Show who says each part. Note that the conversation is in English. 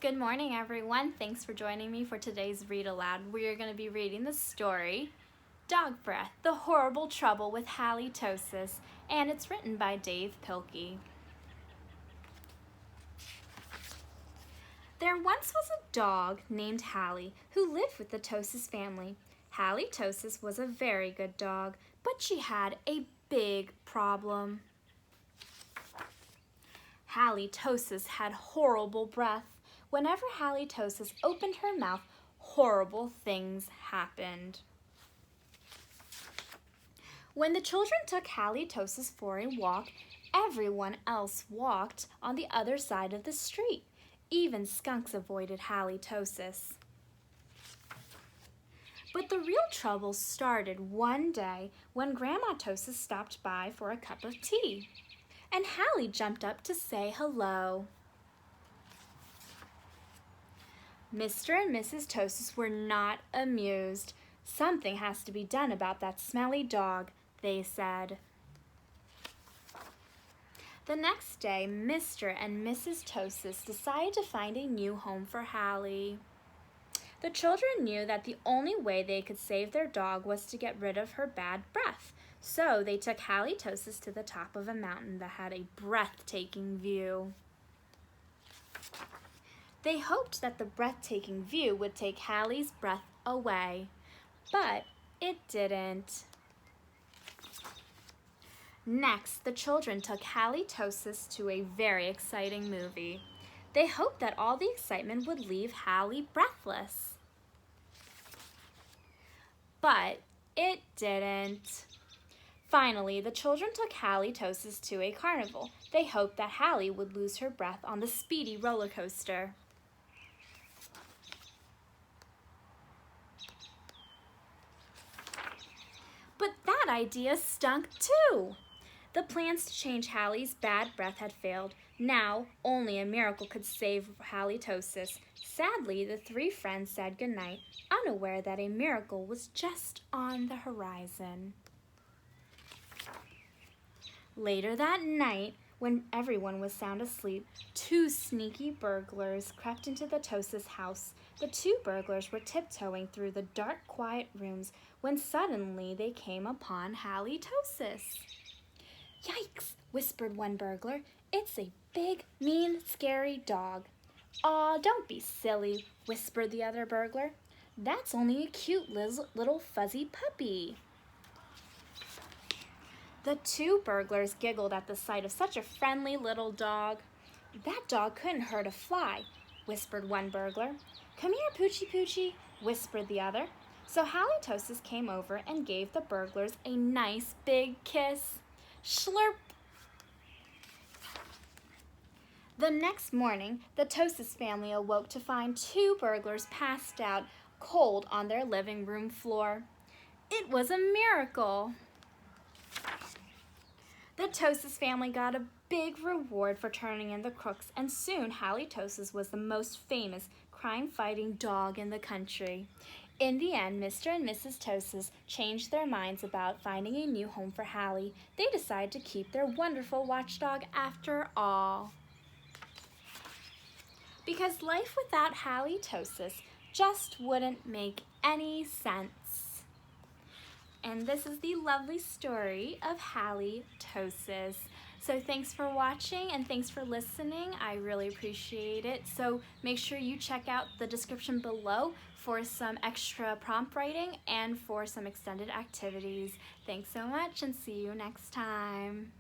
Speaker 1: Good morning, everyone. Thanks for joining me for today's Read Aloud. We are going to be reading the story, Dog Breath, The Horrible Trouble with Hally Tosis, and it's written by Dave Pilkey. There once was a dog named Hally who lived with the Tosis family. Hally Tosis was a very good dog, but she had a big problem. Hally Tosis had horrible breath. Whenever Hally Tosis opened her mouth, horrible things happened. When the children took Hally Tosis for a walk, everyone else walked on the other side of the street. Even skunks avoided Hally Tosis. But the real trouble started one day when Grandma Tosis stopped by for a cup of tea. And Hally jumped up to say hello. Mr. and Mrs. Tosis were not amused. Something has to be done about that smelly dog, they said. The next day, Mr. and Mrs. Tosis decided to find a new home for Hally. The children knew that the only way they could save their dog was to get rid of her bad breath. So they took Hally Tosis to the top of a mountain that had a breathtaking view. They hoped that the breathtaking view would take Hally's breath away, but it didn't. Next, the children took Hally Tosis to a very exciting movie. They hoped that all the excitement would leave Hally breathless. But it didn't. Finally, the children took Hally Tosis to a carnival. They hoped that Hally would lose her breath on the speedy roller coaster. But that idea stunk too. The plans to change Hally's bad breath had failed. Now, only a miracle could save Hally Tosis. Sadly, the three friends said goodnight, unaware that a miracle was just on the horizon. Later that night, when everyone was sound asleep, two sneaky burglars crept into the Tosis house. The two burglars were tiptoeing through the dark, quiet rooms when suddenly they came upon Hally Tosis. "Yikes," whispered one burglar. "It's a big, mean, scary dog." "Aw, don't be silly," whispered the other burglar. "That's only a cute little fuzzy puppy." The two burglars giggled at the sight of such a friendly little dog. "That dog couldn't hurt a fly," whispered one burglar. "Come here, Poochie Poochie," whispered the other. So Hally Tosis came over and gave the burglars a nice big kiss. Slurp! The next morning, the Tosis family awoke to find two burglars passed out cold on their living room floor. It was a miracle. The Tosis family got a big reward for turning in the crooks, and soon Hally Tosis was the most famous crime-fighting dog in the country. In the end, Mr. and Mrs. Tosis changed their minds about finding a new home for Hally. They decided to keep their wonderful watchdog after all. Because life without Hally Tosis just wouldn't make any sense. And this is the lovely story of Hally Tosis. So thanks for watching and thanks for listening. I really appreciate it. So make sure you check out the description below for some extra prompt writing and for some extended activities. Thanks so much and see you next time.